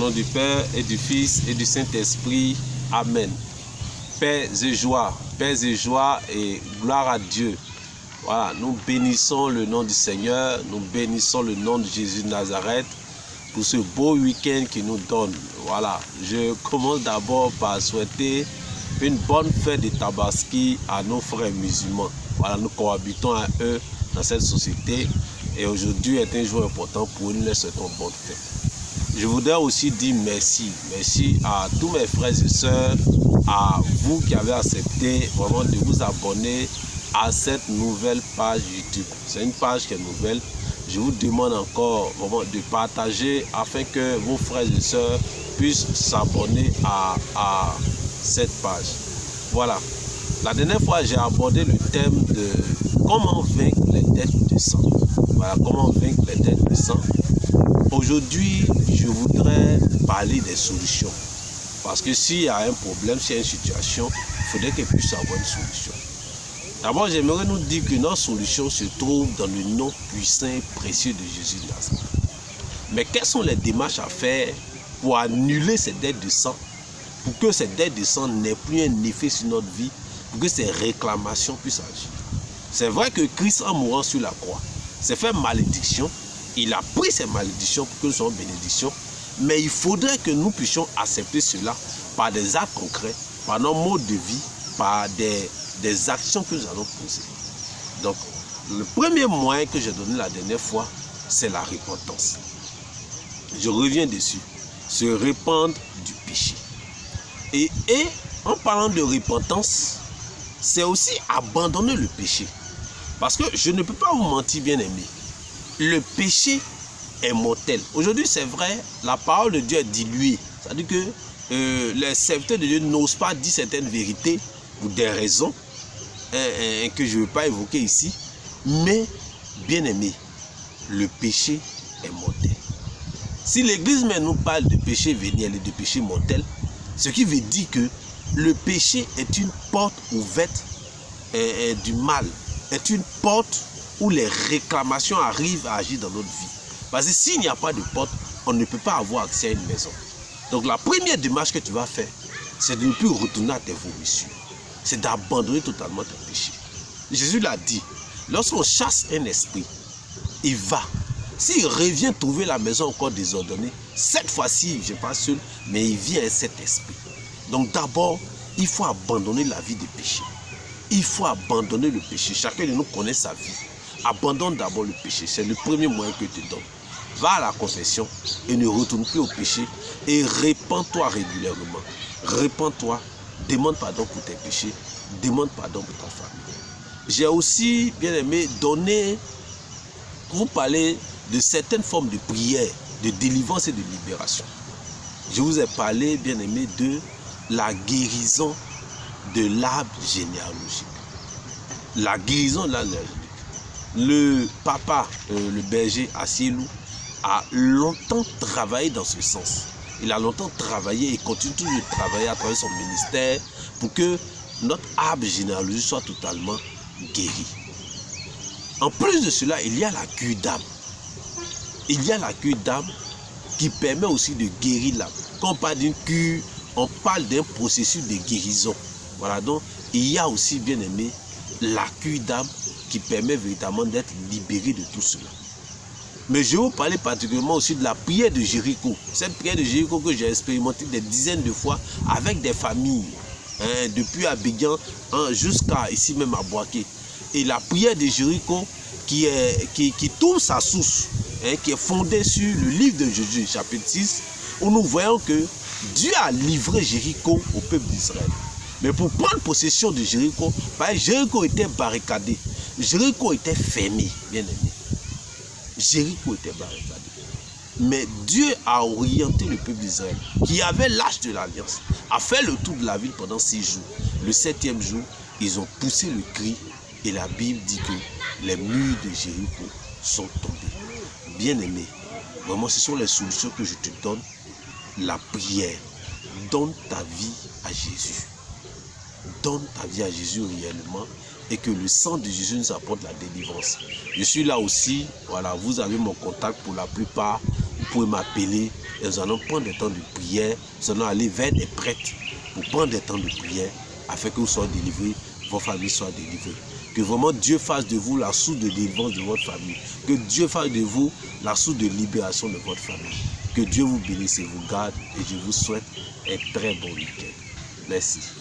nom du Père et du Fils et du Saint-Esprit. Amen. Paix et joie et gloire à Dieu. Voilà, nous bénissons le nom du Seigneur, nous bénissons le nom de Jésus de Nazareth pour ce beau week-end qu'il nous donne. Voilà, je commence d'abord par souhaiter une bonne fête de Tabaski à nos frères musulmans. Voilà, nous cohabitons à eux dans cette société et aujourd'hui est un jour important pour nous, nous souhaitons bonne fête. Je voudrais aussi dire merci à tous mes frères et sœurs, à vous qui avez accepté vraiment de vous abonner à cette nouvelle page YouTube. C'est une page qui est nouvelle. Je vous demande encore vraiment de partager afin que vos frères et sœurs puissent s'abonner à cette page. Voilà. La dernière fois, j'ai abordé le thème de comment vaincre les dettes de sang. Voilà, comment vaincre les dettes de sang. Aujourd'hui, je voudrais parler des solutions. Parce que s'il y a un problème, s'il y a une situation, il faudrait qu'il puisse avoir une solution. D'abord, j'aimerais nous dire que notre solution se trouve dans le nom puissant et précieux de Jésus de Nazareth. Mais quelles sont les démarches à faire pour annuler ces dettes de sang, pour que ces dettes de sang n'aient plus un effet sur notre vie, pour que ces réclamations puissent agir? C'est vrai que Christ, en mourant sur la croix, s'est fait malédiction. Il a pris ces malédictions pour que nous soyons bénédictions. Mais il faudrait que nous puissions accepter cela par des actes concrets, par nos modes de vie, par des actions que nous allons poser. Donc, le premier moyen que j'ai donné la dernière fois, c'est la repentance. Je reviens dessus. Se répandre du péché. Et en parlant de repentance, c'est aussi abandonner le péché. Parce que je ne peux pas vous mentir, bien aimé. Le péché est mortel. Aujourd'hui, c'est vrai, la parole de Dieu est diluée. C'est-à-dire que les serviteurs de Dieu n'osent pas dire certaines vérités pour des raisons que je ne veux pas évoquer ici. Mais, bien aimé, le péché est mortel. Si l'Église même nous parle de péché véniel et de péché mortel, ce qui veut dire que le péché est une porte ouverte du mal, est une porte où les réclamations arrivent à agir dans notre vie. Parce que s'il n'y a pas de porte, on ne peut pas avoir accès à une maison. Donc la première démarche que tu vas faire, c'est de ne plus retourner à tes vomissures. C'est d'abandonner totalement tes péchés. Jésus l'a dit, lorsqu'on chasse un esprit, il va. S'il revient trouver la maison encore désordonnée, cette fois-ci, je ne suis pas seul, mais il vient à cet esprit. Donc d'abord, il faut abandonner la vie des péchés. Il faut abandonner le péché. Chacun de nous connaît sa vie. Abandonne d'abord le péché. C'est le premier moyen que je te donne. Va à la confession et ne retourne plus au péché et répands-toi régulièrement. Répands-toi, demande pardon pour tes péchés, demande pardon pour ta famille. J'ai aussi, bien aimé, vous parler de certaines formes de prière, de délivrance et de libération. Je vous ai parlé, bien aimé, de la guérison de l'arbre généalogique. La guérison de l'arbre généalogique. Le papa, le berger Asielou, a longtemps travaillé dans ce sens. Il a longtemps travaillé et continue toujours de travailler à travers son ministère pour que notre arbre généalogique soit totalement guéri. En plus de cela, il y a la cure d'âme. Il y a la cure d'âme qui permet aussi de guérir l'âme. Quand on parle d'une cure, on parle d'un processus de guérison. Voilà, donc il y a aussi, bien aimé, la cure d'âme qui permet véritablement d'être libéré de tout cela. Mais je vais vous parler particulièrement aussi de la prière de Jéricho. Cette prière de Jéricho que j'ai expérimentée des dizaines de fois avec des familles, depuis Abidjan jusqu'à ici même à Boaké. Et la prière de Jéricho qui trouve sa source, qui est fondée sur le livre de Jésus, chapitre 6, où nous voyons que Dieu a livré Jéricho au peuple d'Israël. Mais pour prendre possession de Jéricho, Jéricho était barricadé. Jéricho était fermé, bien aimé. Jéricho était barricadé. Mais Dieu a orienté le peuple d'Israël, qui avait l'âge de l'alliance, à faire le tour de la ville pendant 6 jours. Le 7e jour, ils ont poussé le cri et la Bible dit que les murs de Jéricho sont tombés. Bien aimé, vraiment ce sont les solutions que je te donne. La prière. Donne ta vie à Jésus. Donne ta vie à Jésus réellement et que le sang de Jésus nous apporte la délivrance. Je suis là aussi, voilà, vous avez mon contact pour la plupart. Vous pouvez m'appeler et nous allons prendre des temps de prière. Nous allons aller vers des prêtres pour prendre des temps de prière afin que vous soyez délivrés, vos familles soient délivrées. Que vraiment Dieu fasse de vous la source de délivrance de votre famille. Que Dieu fasse de vous la source de libération de votre famille. Que Dieu vous bénisse et vous garde et je vous souhaite un très bon week-end. Merci.